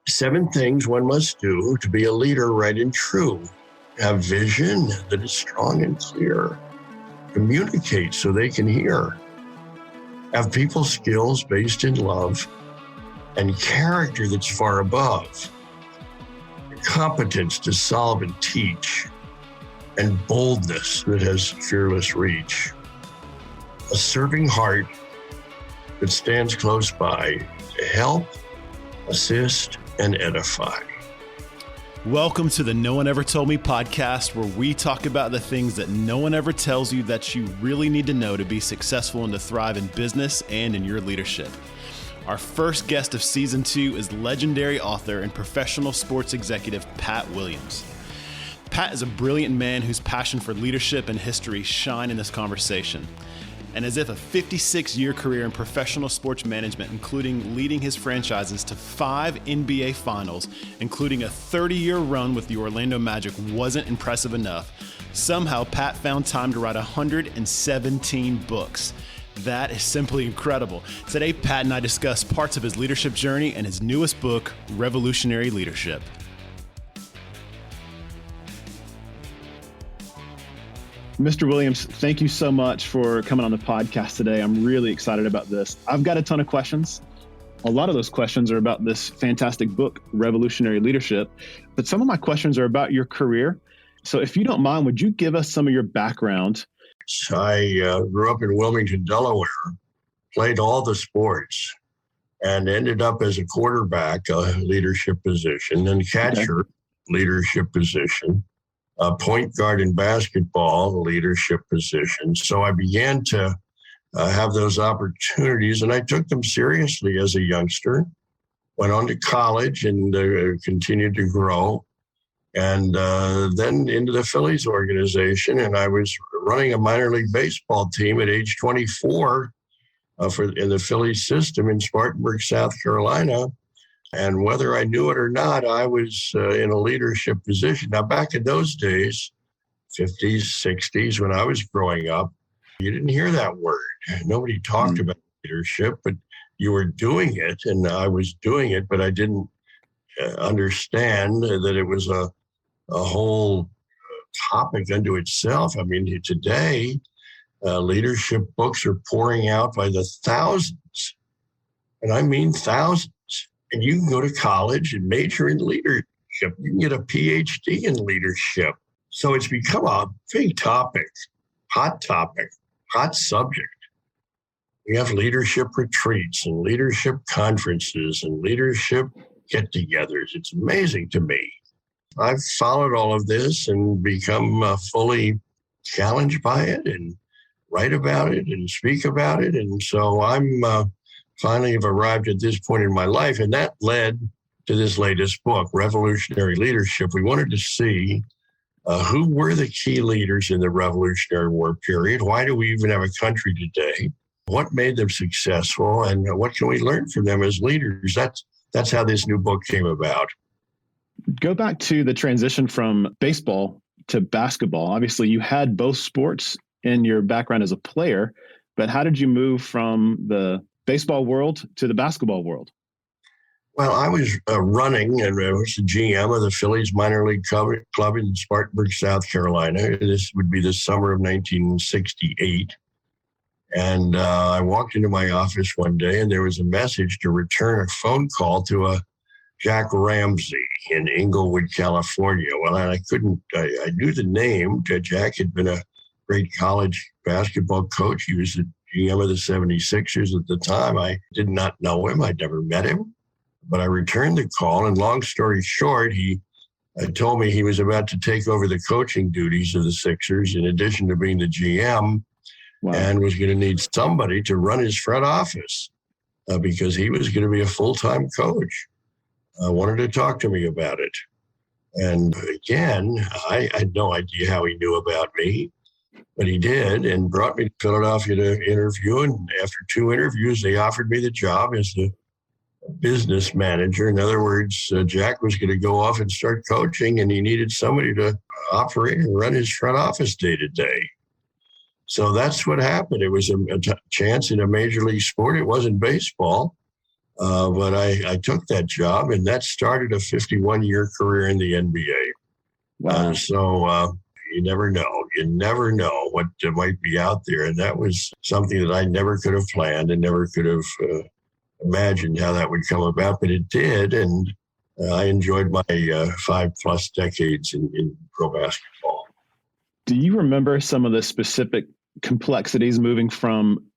7 things one must do to be a leader right and true. Have vision that is strong and clear. Communicate so they can hear. Have people skills based in love and character that's far above. Competence to solve and teach, and boldness that has fearless reach. A serving heart that stands close by to help, assist, and edify. Welcome to the No One Ever Told Me podcast, where we talk about the things that no one ever tells you that you really need to know to be successful and to thrive in business and in your leadership. Our first guest of season 2 is legendary author and professional sports executive, Pat Williams. Pat is a brilliant man whose passion for leadership and history shine in this conversation. And as if a 56-year career in professional sports management, including leading his franchises to 5 NBA finals, including a 30-year run with the Orlando Magic, wasn't impressive enough, somehow Pat found time to write 117 books. That is simply incredible. Today, Pat and I discuss parts of his leadership journey and his newest book, Revolutionary Leadership. Mr. Williams, thank you so much for coming on the podcast today. I'm really excited about this. I've got a ton of questions. A lot of those questions are about this fantastic book, Revolutionary Leadership, but some of my questions are about your career. So if you don't mind, would you give us some of your background? I grew up in Wilmington, Delaware, played all the sports, and ended up as a quarterback, a leadership position, and catcher, leadership position, point guard in basketball, leadership position. So I began to have those opportunities, and I took them seriously as a youngster, went on to college and continued to grow. And then into the Phillies organization, and I was running a minor league baseball team at age 24 in the Phillies system in Spartanburg, South Carolina. And whether I knew it or not, I was in a leadership position. Now, back in those days, 50s, 60s, when I was growing up, you didn't hear that word. Nobody talked about leadership, but you were doing it, and I was doing it, but I didn't understand that it was a whole topic unto itself. I mean, today, leadership books are pouring out by the thousands, and I mean thousands. And you can go to college and major in leadership. You can get a PhD in leadership. So it's become a big topic, hot subject. We have leadership retreats and leadership conferences and leadership get-togethers. It's amazing to me. I've followed all of this and become fully challenged by it and write about it and speak about it. And so I'm finally have arrived at this point in my life. And that led to this latest book, Revolutionary Leadership. We wanted to see who were the key leaders in the Revolutionary War period. Why do we even have a country today? What made them successful? And what can we learn from them as leaders? That's how this new book came about. Go back to the transition from baseball to basketball. Obviously, you had both sports in your background as a player, but how did you move from the baseball world to the basketball world? Well, I was running, and I was the GM of the Phillies minor league club in Spartanburg, South Carolina. This would be the summer of 1968. And I walked into my office one day, and there was a message to return a phone call to a Jack Ramsey in Inglewood, California. Well, I knew the name. Jack had been a great college basketball coach. He was the GM of the 76ers at the time. I did not know him. I'd never met him. But I returned the call, and long story short, he told me he was about to take over the coaching duties of the Sixers in addition to being the GM. Wow. And was going to need somebody to run his front office because he was going to be a full-time coach. Wanted to talk to me about it. And again, I had no idea how he knew about me, but he did, and brought me to Philadelphia to interview. And after 2 interviews, they offered me the job as the business manager. In other words, Jack was going to go off and start coaching, and he needed somebody to operate and run his front office day to day. So that's what happened. It was a chance in a major league sport. It wasn't baseball. But I took that job, and that started a 51-year career in the NBA. Wow. So you never know. You never know what might be out there. And that was something that I never could have planned and never could have imagined how that would come about. But it did. And I enjoyed my 5+ decades in pro basketball. Do you remember some of the specific complexities moving from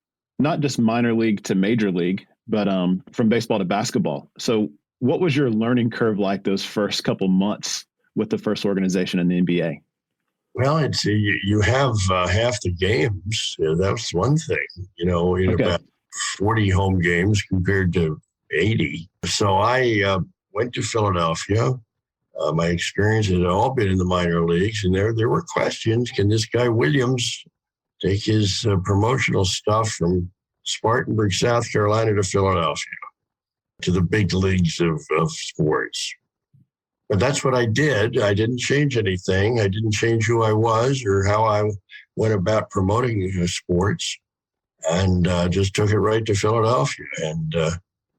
not just minor league to major league, but from baseball to basketball? So what was your learning curve like those first couple months with the first organization in the NBA? Well, it's you have half the games. That's one thing, in about 40 home games compared to 80. So I went to Philadelphia. My experience had all been in the minor leagues, and there were questions. Can this guy Williams take his promotional stuff from Spartanburg, South Carolina to Philadelphia, to the big leagues of sports? But that's what I did. I didn't change anything. I didn't change who I was or how I went about promoting sports, and just took it right to Philadelphia. And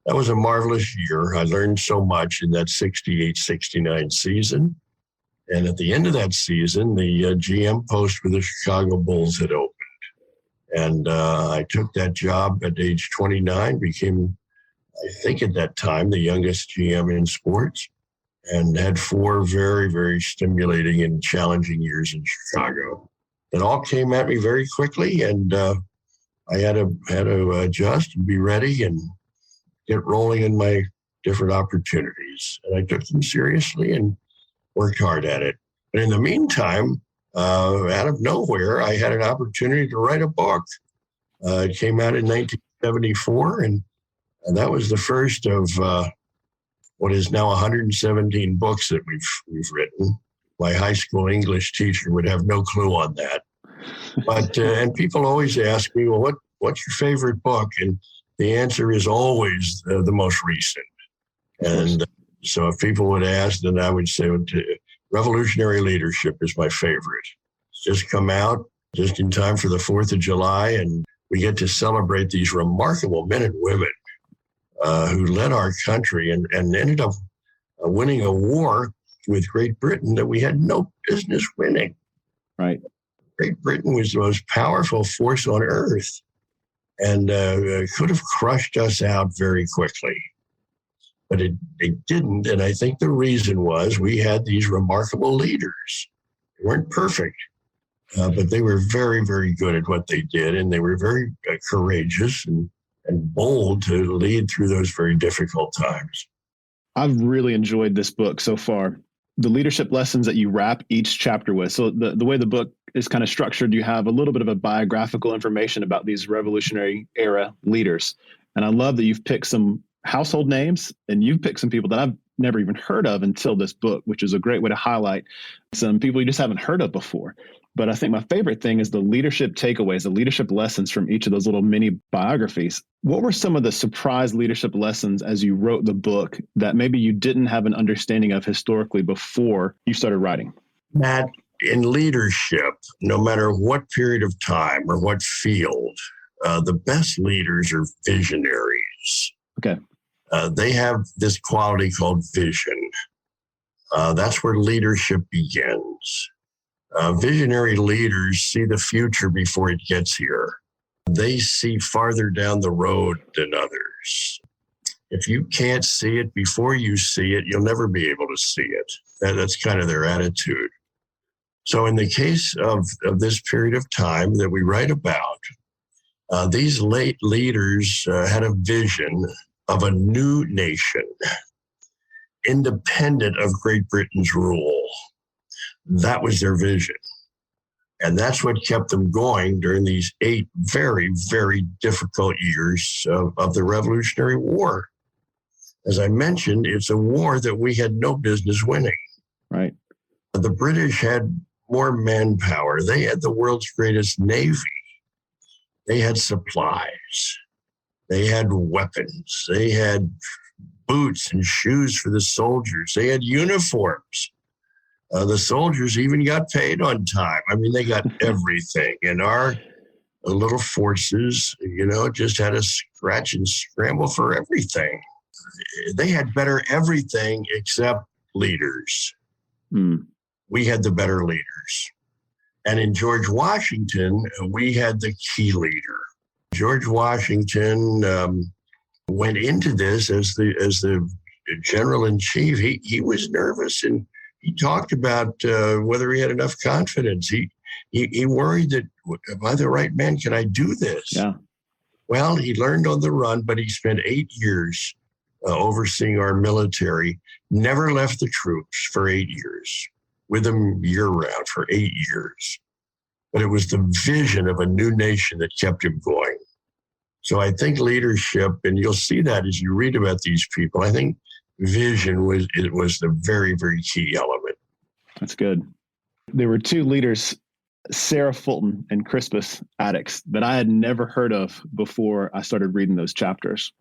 that was a marvelous year. I learned so much in that 68-69 season. And at the end of that season, the GM post for the Chicago Bulls had opened. And I took that job at age 29, became, I think at that time, the youngest GM in sports, and had 4 very, very stimulating and challenging years in Chicago. It all came at me very quickly, and I had to adjust and be ready and get rolling in my different opportunities. And I took them seriously and worked hard at it. But in the meantime, out of nowhere, I had an opportunity to write a book. It came out in 1974, and that was the first of what is now 117 books that we've written. My high school English teacher would have no clue on that. But and people always ask me, well, what's your favorite book? And the answer is always the most recent. And so if people would ask, then I would say Revolutionary Leadership is my favorite. It's just come out just in time for the 4th of July, and we get to celebrate these remarkable men and women who led our country and ended up winning a war with Great Britain that we had no business winning. Right. Great Britain was the most powerful force on earth, and could have crushed us out very quickly. But it didn't, and I think the reason was we had these remarkable leaders. They weren't perfect, but they were very, very good at what they did, and they were very courageous and bold to lead through those very difficult times. I've really enjoyed this book so far. The leadership lessons that you wrap each chapter with. So the way the book is kind of structured, you have a little bit of a biographical information about these Revolutionary era leaders. And I love that you've picked some household names, and you've picked some people that I've never even heard of until this book, which is a great way to highlight some people you just haven't heard of before. But I think my favorite thing is the leadership takeaways, the leadership lessons from each of those little mini biographies. What were some of the surprise leadership lessons as you wrote the book that maybe you didn't have an understanding of historically before you started writing? That in leadership, no matter what period of time or what field, the best leaders are visionaries. Okay. They have this quality called vision. That's where leadership begins. Visionary leaders see the future before it gets here. They see farther down the road than others. If you can't see it before you see it, you'll never be able to see it. That's kind of their attitude. So in the case of this period of time that we write about, these late leaders had a vision of a new nation, independent of Great Britain's rule. That was their vision. And that's what kept them going during these 8 very, very difficult years of the Revolutionary War. As I mentioned, it's a war that we had no business winning. Right. The British had more manpower. They had the world's greatest navy. They had supplies. They had weapons. They had boots and shoes for the soldiers. They had uniforms. The soldiers even got paid on time. I mean, they got everything. And our little forces, just had to scratch and scramble for everything. They had better everything except leaders. We had the better leaders. And in George Washington, we had the key leader. George Washington went into this as the general in chief. He was nervous, and he talked about whether he had enough confidence. He worried that, am I the right man? Can I do this? Yeah. Well, he learned on the run, but he spent 8 years overseeing our military, never left the troops for 8 years, with them year round for 8 years. But it was the vision of a new nation that kept him going. So I think leadership, and you'll see that as you read about these people, I think vision was the very, very key element. That's good. There were two leaders, Sarah Fulton and Crispus Attucks, that I had never heard of before I started reading those chapters.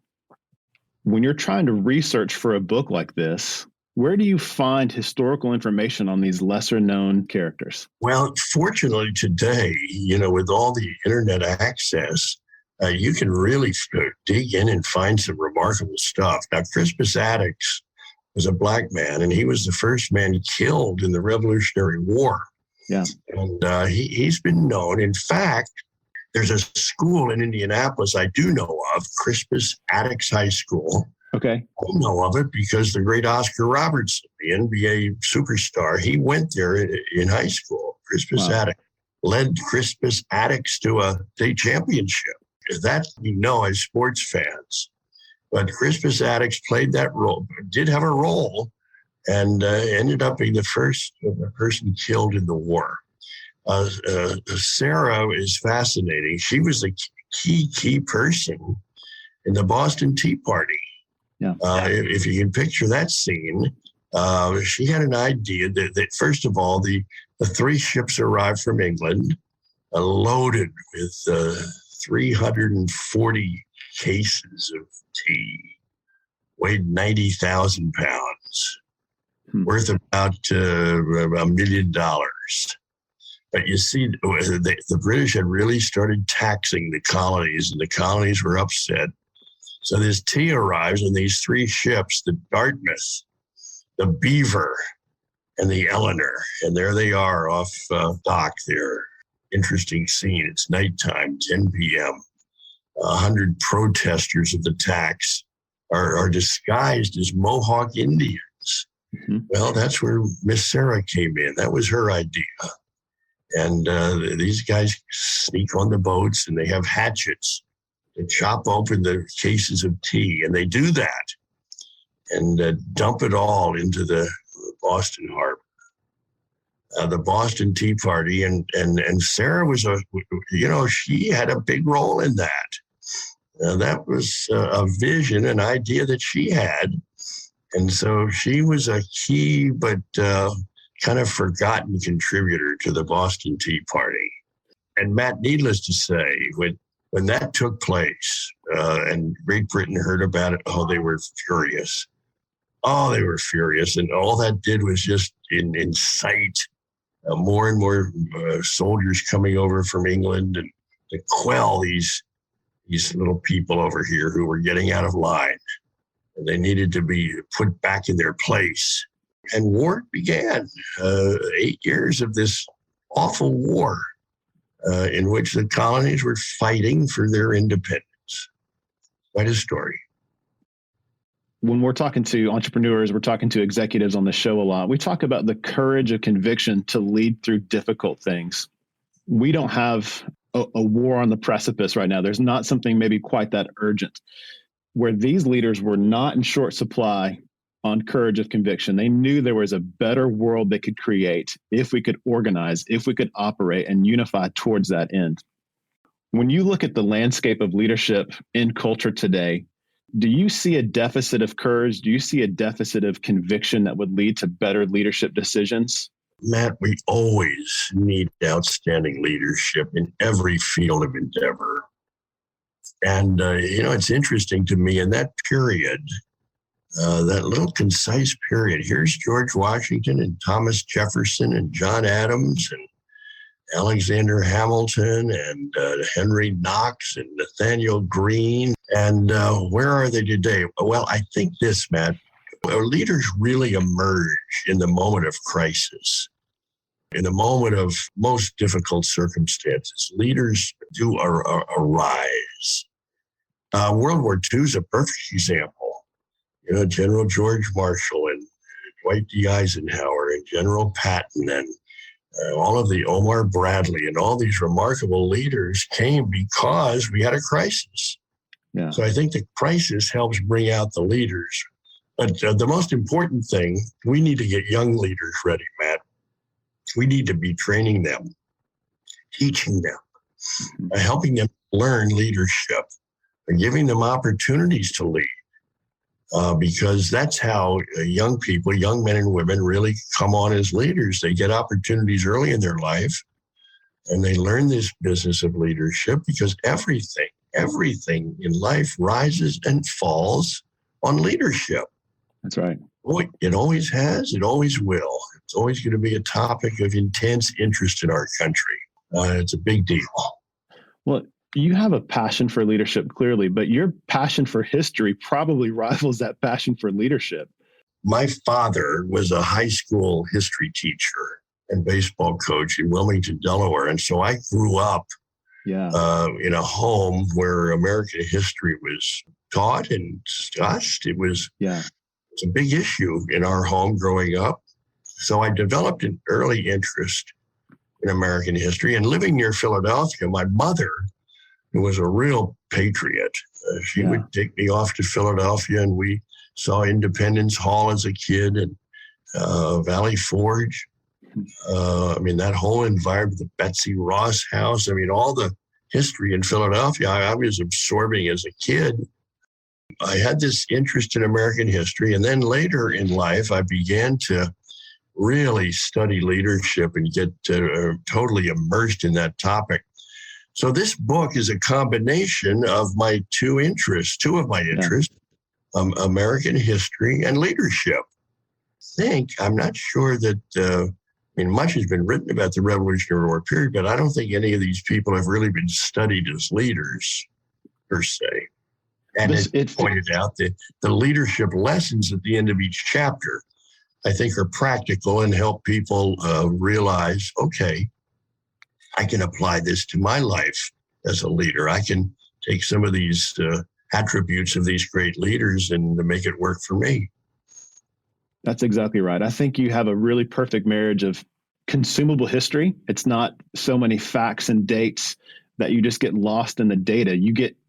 When you're trying to research for a book like this, where do you find historical information on these lesser known characters? Well, fortunately today, with all the internet access, you can really dig in and find some remarkable stuff. Now, Crispus Attucks was a black man, and he was the first man killed in the Revolutionary War. Yeah. And he's been known. In fact, there's a school in Indianapolis I do know of, Crispus Attucks High School. Okay. I know of it because the great Oscar Robertson, the NBA superstar, he went there in high school. Crispus Attucks led Crispus Attucks to a state championship. That we know as sports fans. But Crispus Attucks played that role, did have a role, and ended up being the first person killed in the war. Sarah is fascinating. She was the key person in the Boston Tea Party. Yeah. If you can picture that scene, she had an idea that first of all, the 3 ships arrived from England, loaded with 340 cases of tea, weighed 90,000 pounds, worth about $1 million. But you see, the British had really started taxing the colonies, and the colonies were upset. So this tea arrives in these 3 ships, the Dartmouth, the Beaver, and the Eleanor. And there they are off dock there. Interesting scene. It's nighttime, 10 p.m. 100 protesters of the tax are disguised as Mohawk Indians. Mm-hmm. Well, that's where Miss Sarah came in. That was her idea. And these guys sneak on the boats, and they have hatchets to chop open the cases of tea. And they do that and dump it all into the Boston Harbor. The Boston Tea Party, and Sarah was she had a big role in that. That was a vision, an idea that she had. And so she was a key but kind of forgotten contributor to the Boston Tea Party. And Matt, needless to say, when that took place and Great Britain heard about it, they were furious. Oh, they were furious. And all that did was just incite more and more soldiers coming over from England and to quell these little people over here who were getting out of line. And they needed to be put back in their place. And war began. 8 years of this awful war in which the colonies were fighting for their independence. Quite a story. When we're talking to entrepreneurs, we're talking to executives on the show a lot. We talk about the courage of conviction to lead through difficult things. We don't have a war on the precipice right now. There's not something maybe quite that urgent. Where these leaders were not in short supply on courage of conviction. They knew there was a better world they could create if we could organize, if we could operate and unify towards that end. When you look at the landscape of leadership in culture today, do you see a deficit of courage? Do you see a deficit of conviction that would lead to better leadership decisions? Matt, we always need outstanding leadership in every field of endeavor. And, it's interesting to me in that period, that little concise period, here's George Washington and Thomas Jefferson and John Adams Alexander Hamilton and Henry Knox and Nathaniel Greene. And where are they today? Well, I think this, Matt, leaders really emerge in the moment of crisis, in the moment of most difficult circumstances. Leaders do arise. World War II is a perfect example. General George Marshall and Dwight D. Eisenhower and General Patton and all of the Omar Bradley and all these remarkable leaders came because we had a crisis. Yeah. So I think the crisis helps bring out the leaders. But the most important thing, we need to get young leaders ready, Matt. We need to be training them, teaching them, helping them learn leadership, and giving them opportunities to lead. Because that's how young people, young men and women really come on as leaders. They get opportunities early in their life, and they learn this business of leadership because everything in life rises and falls on leadership. That's right. It always has, it always will. It's always going to be a topic of intense interest in our country. It's a big deal. Well, you have a passion for leadership, clearly, but your passion for history probably rivals that passion for leadership. My father was a high school history teacher and baseball coach in Wilmington, Delaware. And so I grew up in a home where American history was taught and discussed. It was a big issue in our home growing up. So I developed an early interest in American history. And living near Philadelphia, my mother, who was a real patriot, she would take me off to Philadelphia, and we saw Independence Hall as a kid and Valley Forge. That whole environment, the Betsy Ross House, all the history in Philadelphia, I was absorbing as a kid. I had this interest in American history. And then later in life, I began to really study leadership and get totally immersed in that topic. So this book is a combination of my two of my interests, American history and leadership. I'm not sure that, much has been written about the Revolutionary War period, but I don't think any of these people have really been studied as leaders, per se. And it's pointed out that the leadership lessons at the end of each chapter, I think, are practical and help people realize, okay, I can apply this to my life as a leader. I can take some of these attributes of these great leaders and make it work for me. That's exactly right. I think you have a really perfect marriage of consumable history. It's not so many facts and dates that you just get lost in the data.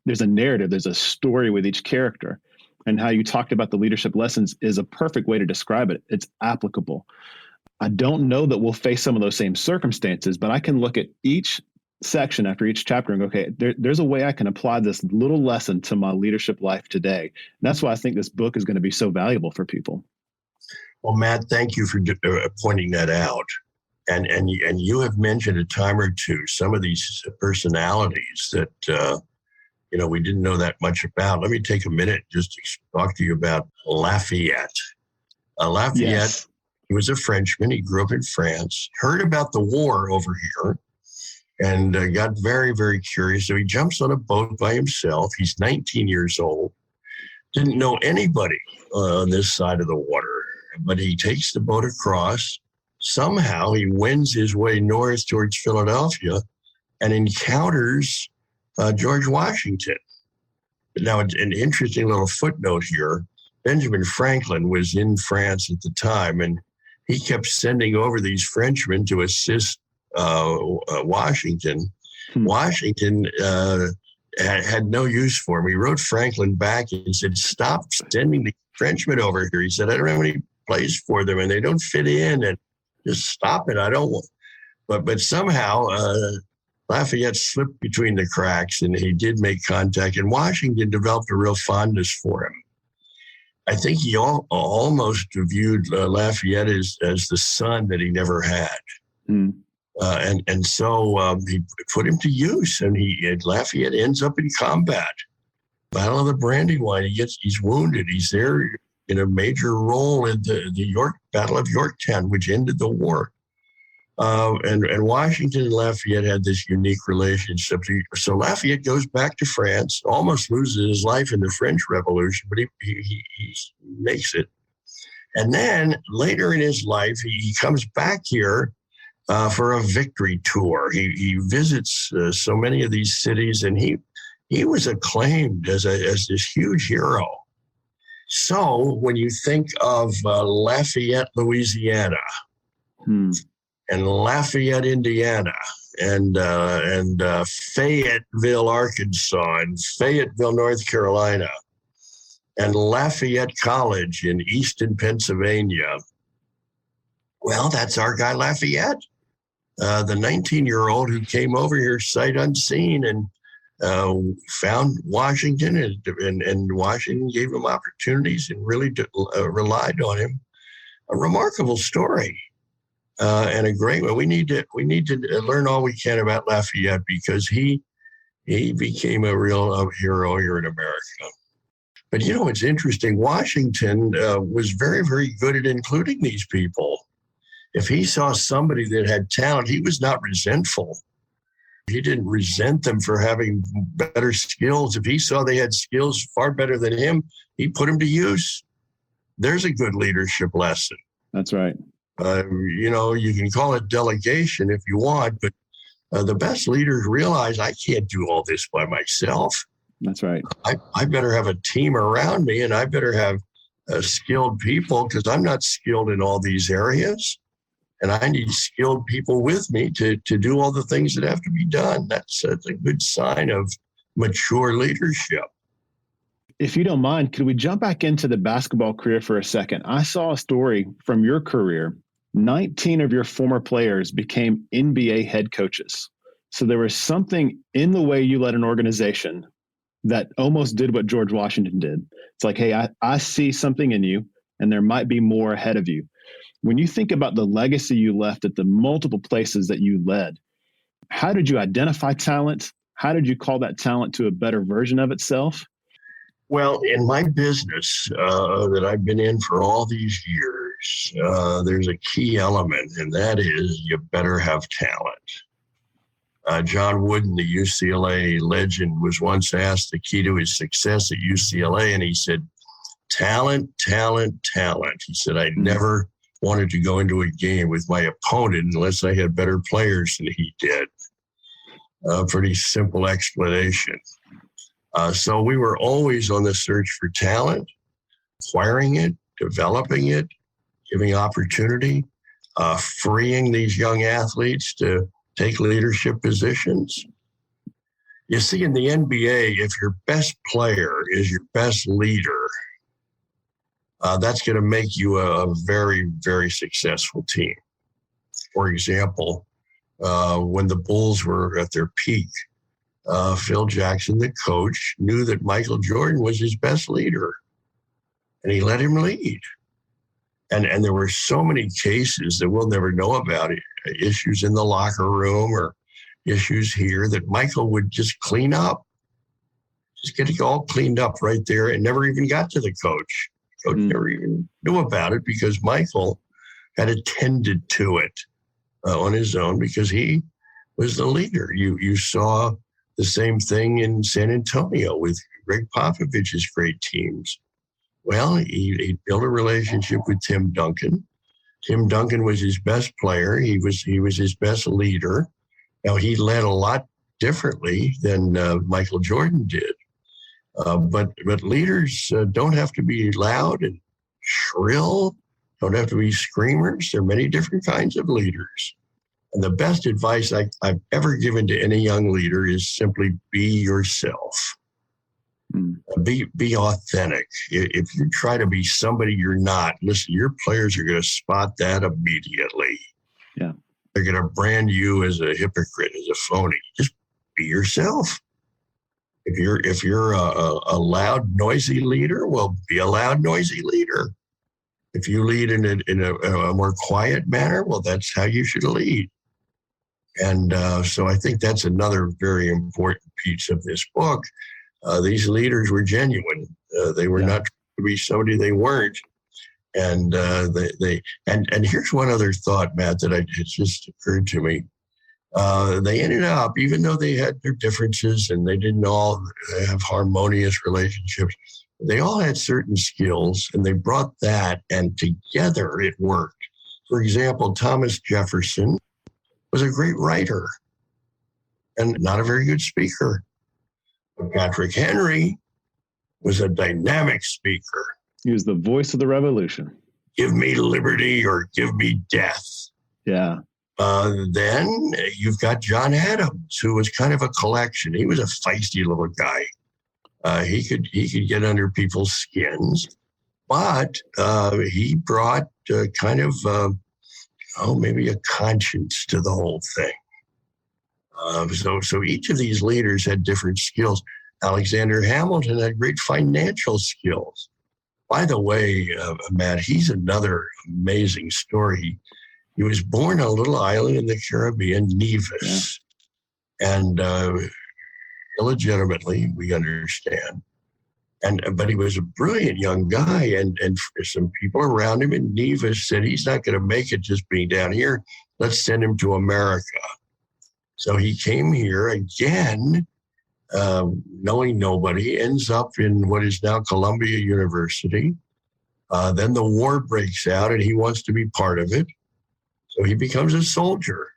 There's a narrative, there's a story with each character. And how you talked about the leadership lessons is a perfect way to describe it. It's applicable. I don't know that we'll face some of those same circumstances, but I can look at each section after each chapter and go, okay, there's a way I can apply this little lesson to my leadership life today. And that's why I think this book is going to be so valuable for people. Well, Matt, thank you for pointing that out. And you have mentioned a time or two some of these personalities that we didn't know that much about. Let me take a minute just to talk to you about Lafayette. Lafayette, he was a Frenchman. He grew up in France, heard about the war over here, and got very, very curious. So he jumps on a boat by himself. He's 19 years old, didn't know anybody on this side of the water, but he takes the boat across. Somehow he wends his way north towards Philadelphia and encounters George Washington. Now, an interesting little footnote here. Benjamin Franklin was in France at the time, and he kept sending over these Frenchmen to assist Washington. Washington had no use for him. He wrote Franklin back and said, stop sending the Frenchmen over here. He said, I don't have any place for them, and they don't fit in, and just stop it. I don't want. But somehow Lafayette slipped between the cracks, and he did make contact, and Washington developed a real fondness for him. I think he almost viewed Lafayette as the son that he never had. And so he put him to use, and Lafayette ends up in combat. Battle of the Brandywine, he's wounded. He's there in a major role in the Battle of Yorktown, which ended the war. And Washington and Lafayette had this unique relationship. So Lafayette goes back to France, almost loses his life in the French Revolution, but he makes it. And then later in his life, he comes back here for a victory tour. He visits so many of these cities, and he was acclaimed as this huge hero. So when you think of Lafayette, Louisiana, and Lafayette, Indiana, and Fayetteville, Arkansas, and Fayetteville, North Carolina, and Lafayette College in Easton, Pennsylvania, well, that's our guy Lafayette, the 19-year-old who came over here sight unseen and found Washington, and Washington gave him opportunities and really relied on him. A remarkable story. And a great one. We need to learn all we can about Lafayette, because he became a real hero here in America. But it's interesting. Washington was very, very good at including these people. If he saw somebody that had talent, he was not resentful. He didn't resent them for having better skills. If he saw they had skills far better than him, he put them to use. There's a good leadership lesson. That's right. You can call it delegation if you want, but the best leaders realize I can't do all this by myself. That's right. I better have a team around me, and I better have skilled people, because I'm not skilled in all these areas. And I need skilled people with me to do all the things that have to be done. That's a good sign of mature leadership. If you don't mind, could we jump back into the basketball career for a second? I saw a story from your career. 19 of your former players became NBA head coaches. So there was something in the way you led an organization that almost did what George Washington did. It's like, hey, I see something in you, and there might be more ahead of you. When you think about the legacy you left at the multiple places that you led, how did you identify talent? How did you call that talent to a better version of itself? Well, in my business that I've been in for all these years, there's a key element, and that is you better have talent. John Wooden, the UCLA legend, was once asked the key to his success at UCLA, and he said, talent, talent, talent. He said, I never wanted to go into a game with my opponent unless I had better players than he did. Pretty simple explanation. So we were always on the search for talent, acquiring it, developing it, giving opportunity, freeing these young athletes to take leadership positions. You see, in the NBA, if your best player is your best leader, that's going to make you a very, very successful team. For example, when the Bulls were at their peak, Phil Jackson, the coach, knew that Michael Jordan was his best leader, and he let him lead. And there were so many cases that we'll never know about, issues in the locker room or issues here, that Michael would just clean up, just get it all cleaned up right there, and never even got to the coach. Coach never even knew about it, because Michael had attended to it on his own, because he was the leader. You saw the same thing in San Antonio with Greg Popovich's great teams. Well, he built a relationship with Tim Duncan. Tim Duncan was his best player. He was his best leader. Now, he led a lot differently than Michael Jordan did. But leaders don't have to be loud and shrill, don't have to be screamers. There are many different kinds of leaders. And the best advice I've ever given to any young leader is simply be yourself. Be authentic. If you try to be somebody you're not, listen, your players are going to spot that immediately. Yeah. They're going to brand you as a hypocrite, as a phony. Just be yourself. If you're a loud, noisy leader, well, be a loud, noisy leader. If you lead in a more quiet manner, well, that's how you should lead. And so I think that's another very important piece of this book. These leaders were genuine. They were not trying to be somebody they weren't. And and here's one other thought, Matt, that it just occurred to me. They ended up, even though they had their differences and they didn't all have harmonious relationships, they all had certain skills and they brought that, and together it worked. For example, Thomas Jefferson was a great writer and not a very good speaker. But Patrick Henry was a dynamic speaker. He was the voice of the revolution. Give me liberty or give me death. Yeah. Then you've got John Adams, who was kind of a collection. He was a feisty little guy. He could get under people's skins, but he brought kind of maybe a conscience to the whole thing. So each of these leaders had different skills. Alexander Hamilton had great financial skills. By the way, Matt, he's another amazing story. He was born on a little island in the Caribbean, Nevis, and illegitimately, we understand. But he was a brilliant young guy, and some people around him in Nevis said he's not going to make it just being down here. Let's send him to America. So he came here again, knowing nobody, ends up in what is now Columbia University. Then the war breaks out, and he wants to be part of it. So he becomes a soldier.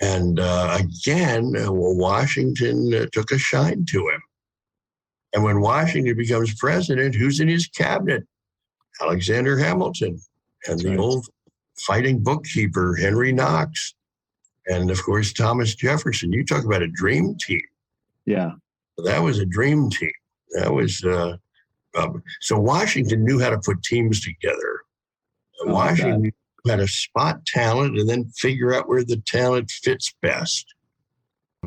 And again, Washington took a shine to him. And when Washington becomes president, who's in his cabinet? Alexander Hamilton and the old fighting bookkeeper, Henry Knox. And of course, Thomas Jefferson. You talk about a dream team. Yeah. That was a dream team. That was, so Washington knew how to put teams together. Washington had to spot talent and then figure out where the talent fits best.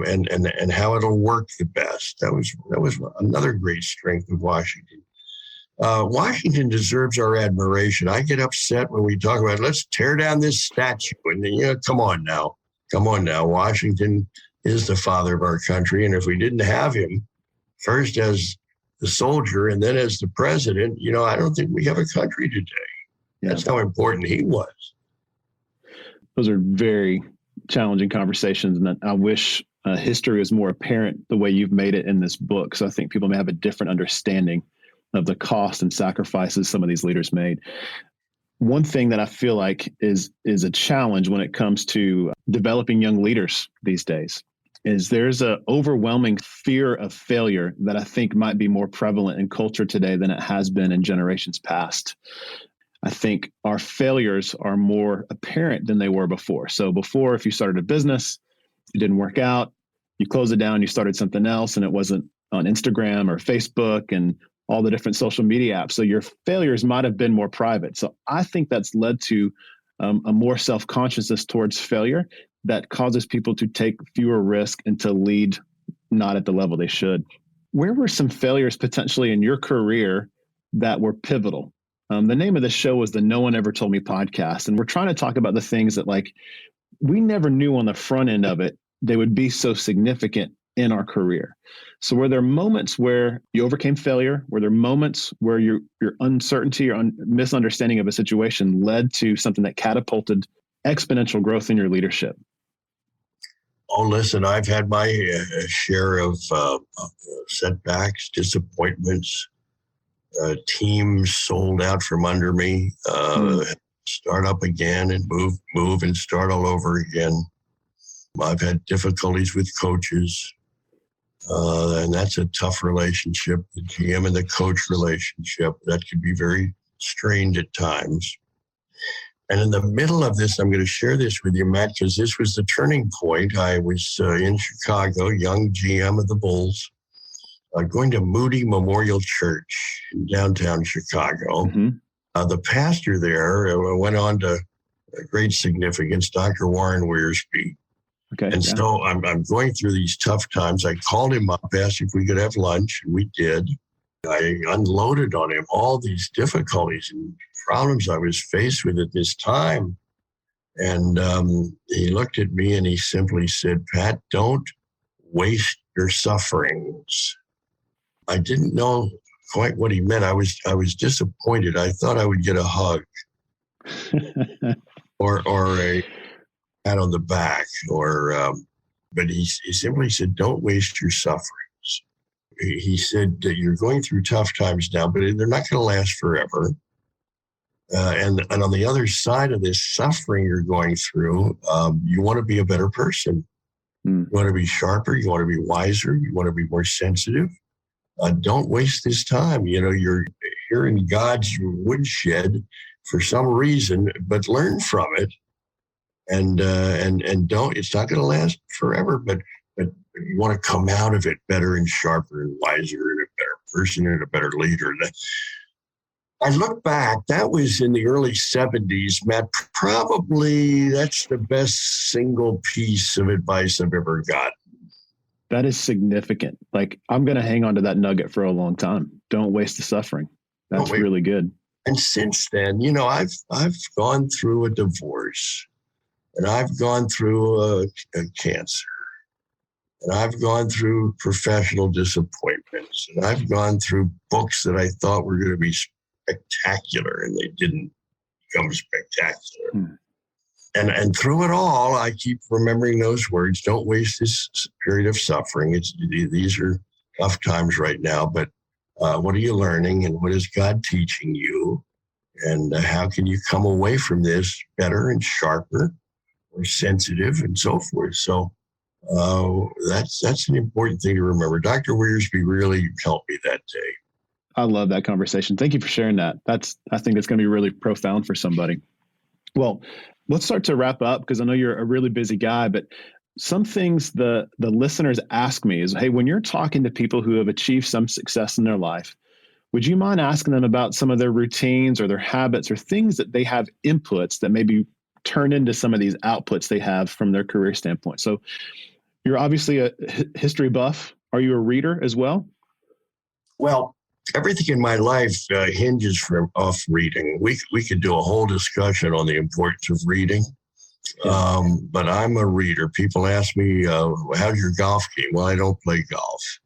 And how it'll work the best. That was another great strength of Washington. Washington deserves our admiration. I get upset when we talk about, let's tear down this statue. And come on now. Washington is the father of our country. And if we didn't have him, first as the soldier and then as the president, I don't think we have a country today. Yeah. That's how important he was. Those are very challenging conversations. And I wish history was more apparent the way you've made it in this book. So I think people may have a different understanding of the cost and sacrifices some of these leaders made. One thing that I feel like is a challenge when it comes to developing young leaders these days is there's an overwhelming fear of failure that I think might be more prevalent in culture today than it has been in generations past. I think our failures are more apparent than they were before. So before, if you started a business, it didn't work out, you closed it down, you started something else, and it wasn't on Instagram or Facebook and all the different social media apps. So your failures might have been more private. So I think that's led to a more self-consciousness towards failure that causes people to take fewer risks and to lead not at the level they should. Where were some failures potentially in your career that were pivotal? The name of the show was the No One Ever Told Me podcast. And we're trying to talk about the things that we never knew on the front end of it, they would be so significant in our career. So were there moments where you overcame failure? Were there moments where your uncertainty or misunderstanding of a situation led to something that catapulted exponential growth in your leadership? Oh, listen, I've had my share of setbacks, disappointments, teams sold out from under me, start up again and move and start all over again. I've had difficulties with coaches, and that's a tough relationship, the GM and the coach relationship. That could be very strained at times. And in the middle of this, I'm going to share this with you, Matt, because this was the turning point. I was in Chicago, young GM of the Bulls, going to Moody Memorial Church in downtown Chicago. Mm-hmm. The pastor there went on to great significance, Dr. Warren Wiersbe. Okay, and so I'm going through these tough times. I called him up, asked if we could have lunch, and we did. I unloaded on him all these difficulties and problems I was faced with at this time. And he looked at me and he simply said, Pat, don't waste your sufferings. I didn't know quite what he meant. I was disappointed. I thought I would get a hug or a pat on the back, but he simply said, "Don't waste your sufferings." He said that you're going through tough times now, but they're not going to last forever. And on the other side of this suffering you're going through, you want to be a better person. You want to be sharper. You want to be wiser. You want to be more sensitive. Don't waste this time. You're here in God's woodshed for some reason, but learn from it. And don't. It's not going to last forever, but you want to come out of it better and sharper and wiser and a better person and a better leader. I look back, that was in the early 70s, Matt. Probably that's the best single piece of advice I've ever gotten. That is significant. Like, I'm going to hang on to that nugget for a long time. Don't waste the suffering. That's really good. And since then, I've gone through a divorce, and I've gone through a cancer, and I've gone through professional disappointments, and I've gone through books that I thought were going to be spectacular, and they didn't become spectacular. And through it all, I keep remembering those words: don't waste this period of suffering. These are tough times right now, but what are you learning, and what is God teaching you, and how can you come away from this better and sharper, more sensitive, and so forth? So that's an important thing to remember. Dr. Wiersbe really helped me that day. I love that conversation. Thank you for sharing that. I think that's going to be really profound for somebody. Well, let's start to wrap up, because I know you're a really busy guy, but some things the listeners ask me is, hey, when you're talking to people who have achieved some success in their life, would you mind asking them about some of their routines or their habits or things that they have inputs that maybe turn into some of these outputs they have from their career standpoint? So you're obviously a history buff. Are you a reader as well? Well, everything in my life hinges off reading. We could do a whole discussion on the importance of reading, but I'm a reader. People ask me, how's your golf game? Well, I don't play golf.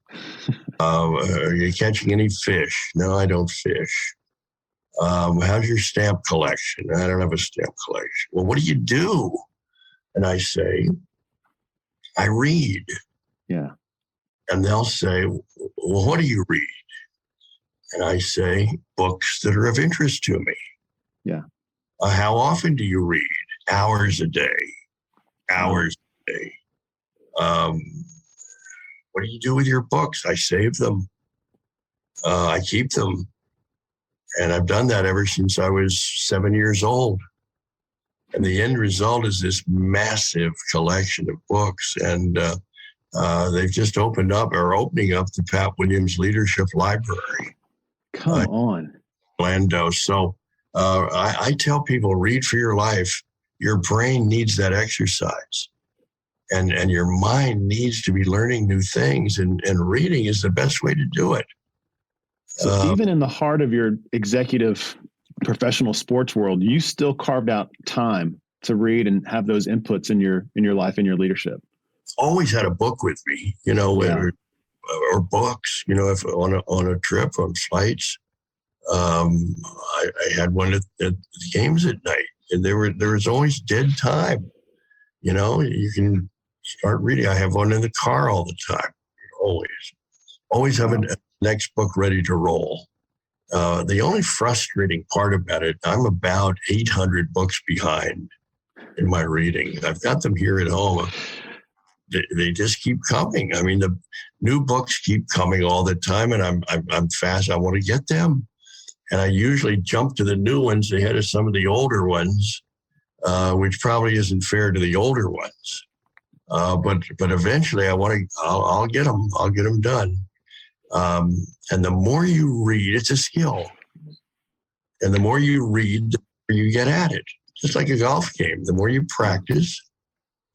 Are you catching any fish? No, I don't fish. How's your stamp collection? I don't have a stamp collection. Well, what do you do? And I say, I read. Yeah. And they'll say, well, what do you read? And I say, books that are of interest to me. Yeah. How often do you read? Hours a day. Hours a day. What do you do with your books? I save them. I keep them. And I've done that ever since I was 7 years old. And the end result is this massive collection of books. And they've just opening up the Pat Williams Leadership Library. Come on. Orlando. So I tell people, read for your life. Your brain needs that exercise. And your mind needs to be learning new things. And reading is the best way to do it. So even in the heart of your executive professional sports world, you still carved out time to read and have those inputs in your life and your leadership. Always had a book with me, or books, if on a trip, on flights. I had one at the games at night, and there was always dead time. You can start reading. I have one in the car all the time. Always have a next book ready to roll. The only frustrating part about it, I'm about 800 books behind in my reading. I've got them here at home. They just keep coming. I mean, the new books keep coming all the time, and I'm fast. I want to get them, and I usually jump to the new ones ahead of some of the older ones, which probably isn't fair to the older ones. But eventually, I'll get them. I'll get them done. And the more you read, it's a skill. And the more you read, the more you get at it. Just like a golf game. The more you practice,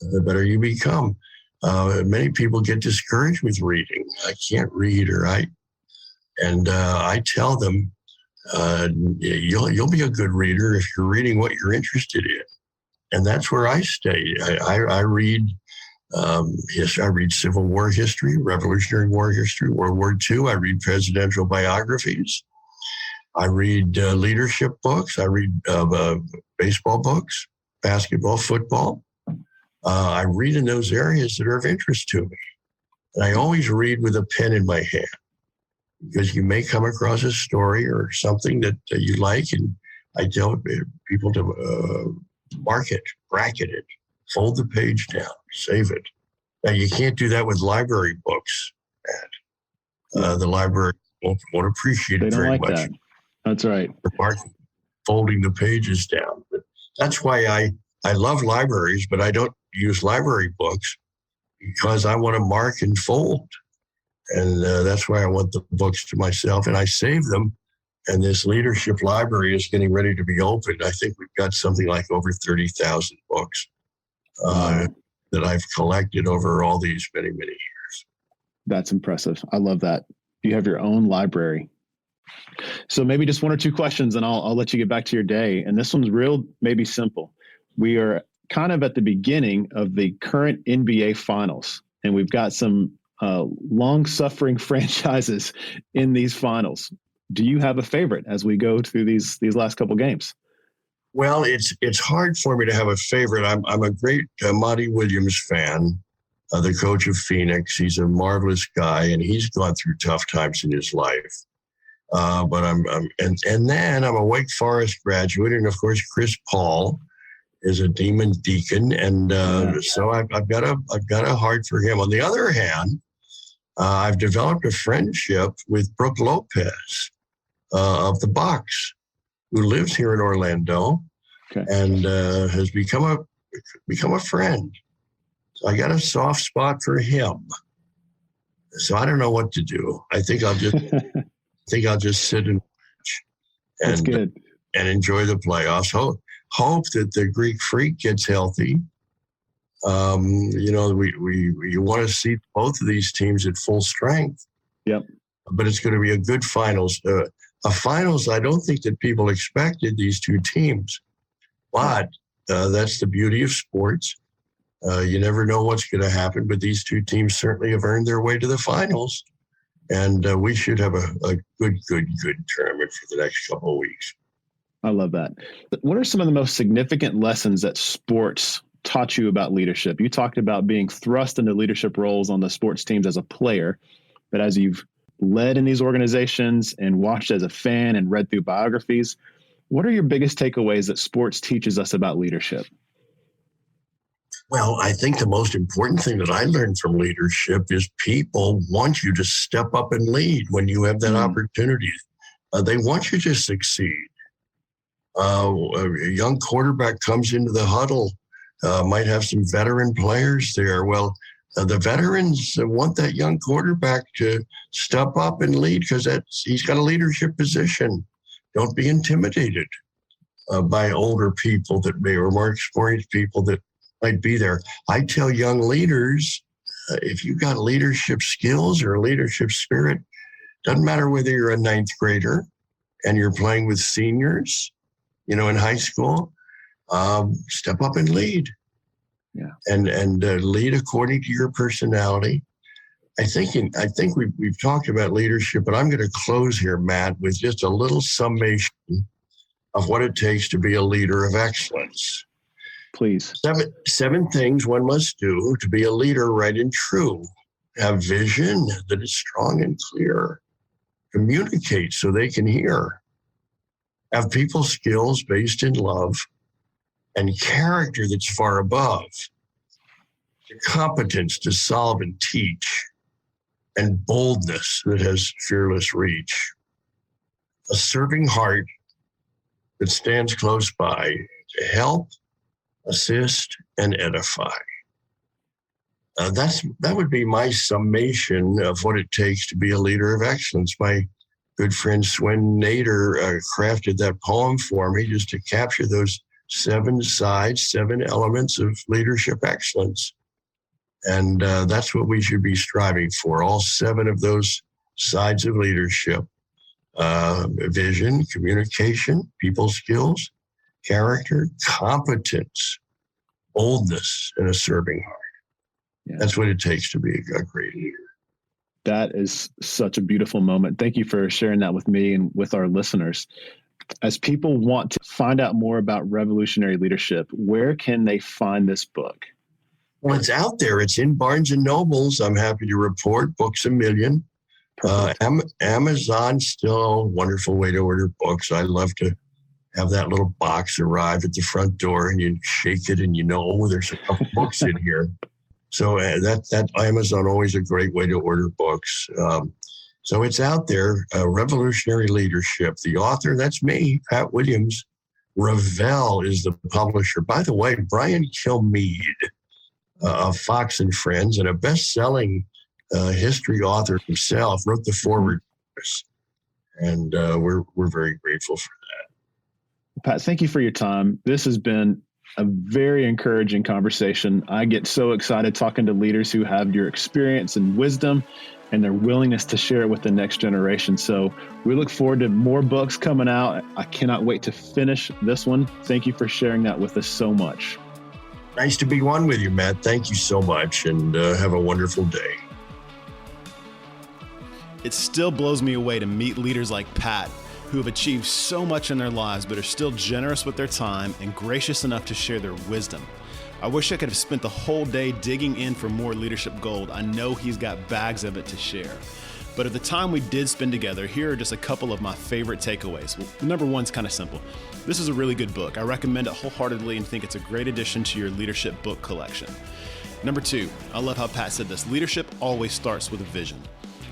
the better you become. Many people get discouraged with reading. I can't read or write. And I tell them, you'll be a good reader if you're reading what you're interested in. And that's where I stay. I read Yes, I read Civil War history, Revolutionary War history, World War II. I read presidential biographies. I read leadership books. I read baseball books, basketball, football. I read in those areas that are of interest to me. And I always read with a pen in my hand, because you may come across a story or something that you like, and I tell people to mark it, bracket it, fold the page down, save it. Now, you can't do that with library books, Matt. The library won't appreciate They it don't very like much. that. That's right. Folding the pages down. But that's why I love libraries, but I don't use library books, because I want to mark and fold. And that's why I want the books to myself, and I save them. And this leadership library is getting ready to be opened. I think we've got something like over 30,000 books that I've collected over all these many, many years. That's impressive. I love that. You have your own library. So maybe just one or two questions, and I'll let you get back to your day. And this one's maybe simple. We are kind of at the beginning of the current NBA finals, and we've got some long-suffering franchises in these finals. Do you have a favorite as we go through these last couple games? Well, it's hard for me to have a favorite. I'm a great Monty Williams fan, the coach of Phoenix. He's a marvelous guy, and he's gone through tough times in his life. But then I'm a Wake Forest graduate, and of course Chris Paul is a Demon Deacon, and so I've got a heart for him. On the other hand, I've developed a friendship with Brooke Lopez of the Bucks, who lives here in Orlando, and has become a friend. So I got a soft spot for him. So I don't know what to do. I think I'll just sit and watch and enjoy the playoffs. Hope that the Greek Freak gets healthy. We want to see both of these teams at full strength. Yep. But it's going to be a good finals. A finals I don't think that people expected, these two teams. But that's the beauty of sports. You never know what's going to happen, but these two teams certainly have earned their way to the finals. And we should have a good tournament for the next couple of weeks. I love that. What are some of the most significant lessons that sports taught you about leadership? You talked about being thrust into leadership roles on the sports teams as a player, but as you've led in these organizations and watched as a fan and read through biographies, what are your biggest takeaways that sports teaches us about leadership? Well, I think the most important thing that I learned from leadership is people want you to step up and lead when you have that opportunity. They want you to succeed. A young quarterback comes into the huddle, might have some veteran players there. Well, the veterans want that young quarterback to step up and lead, because he's got a leadership position. Don't be intimidated by older people or more experienced people that might be there. I tell young leaders, if you've got leadership skills or leadership spirit, doesn't matter whether you're a ninth grader and you're playing with seniors, in high school, step up and lead. Yeah. And lead according to your personality. I think we've talked about leadership, but I'm going to close here, Matt, with just a little summation of what it takes to be a leader of excellence. Please. Seven things one must do to be a leader right and true. Have vision that is strong and clear. Communicate so they can hear. Have people skills based in love, and character that's far above. The competence to solve and teach, and boldness that has fearless reach. A serving heart that stands close by to help, assist, and edify. That would be my summation of what it takes to be a leader of excellence. My good friend Swen Nader crafted that poem for me just to capture those 7 sides, 7 elements of leadership excellence. And that's what we should be striving for, all 7 of those sides of leadership. Vision, communication, people skills, character, competence, boldness, and a serving heart. Yeah. That's what it takes to be a great leader. That is such a beautiful moment. Thank you for sharing that with me and with our listeners. As people want to find out more about revolutionary leadership, where can they find this book? Well, it's out there. It's in Barnes and Nobles. I'm happy to report. Books A Million. Amazon's still a wonderful way to order books. I love to have that little box arrive at the front door and you shake it and there's a couple books in here. So that Amazon always a great way to order books. So it's out there, Revolutionary Leadership. The author, that's me, Pat Williams. Revell is the publisher. By the way, Brian Kilmeade of Fox and Friends and a best-selling history author himself wrote the foreword for us. And we're very grateful for that. Pat, thank you for your time. This has been a very encouraging conversation. I get so excited talking to leaders who have your experience and wisdom and their willingness to share it with the next generation. So we look forward to more books coming out. I cannot wait to finish this one. Thank you for sharing that with us so much. Nice to be one with you, Matt. Thank you so much, and have a wonderful day. It still blows me away to meet leaders like Pat, who have achieved so much in their lives but are still generous with their time and gracious enough to share their wisdom. I wish I could have spent the whole day digging in for more leadership gold. I know he's got bags of it to share. But of the time we did spend together, here are just a couple of my favorite takeaways. Well, number one's kind of simple. This is a really good book. I recommend it wholeheartedly and think it's a great addition to your leadership book collection. Number two, I love how Pat said this. Leadership always starts with a vision.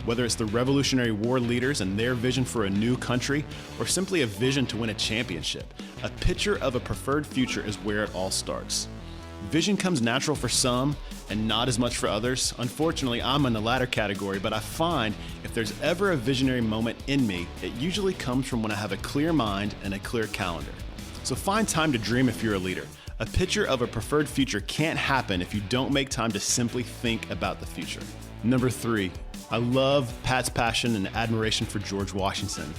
Whether it's the Revolutionary War leaders and their vision for a new country, or simply a vision to win a championship, a picture of a preferred future is where it all starts. Vision comes natural for some and not as much for others. Unfortunately, I'm in the latter category, but I find if there's ever a visionary moment in me, it usually comes from when I have a clear mind and a clear calendar. So find time to dream if you're a leader. A picture of a preferred future can't happen if you don't make time to simply think about the future. Number three, I love Pat's passion and admiration for George Washington.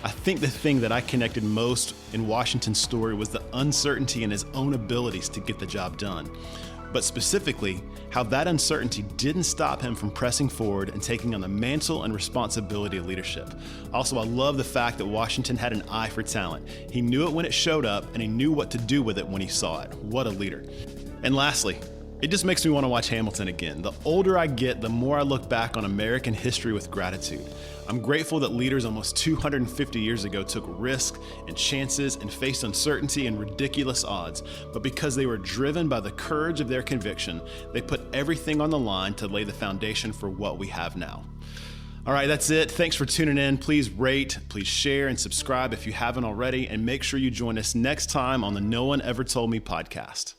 I think the thing that I connected most in Washington's story was the uncertainty in his own abilities to get the job done. But specifically, how that uncertainty didn't stop him from pressing forward and taking on the mantle and responsibility of leadership. Also, I love the fact that Washington had an eye for talent. He knew it when it showed up, and he knew what to do with it when he saw it. What a leader. And lastly, it just makes me want to watch Hamilton again. The older I get, the more I look back on American history with gratitude. I'm grateful that leaders almost 250 years ago took risks and chances and faced uncertainty and ridiculous odds, but because they were driven by the courage of their conviction, they put everything on the line to lay the foundation for what we have now. All right, that's it. Thanks for tuning in. Please rate, please share, and subscribe if you haven't already, and make sure you join us next time on the No One Ever Told Me podcast.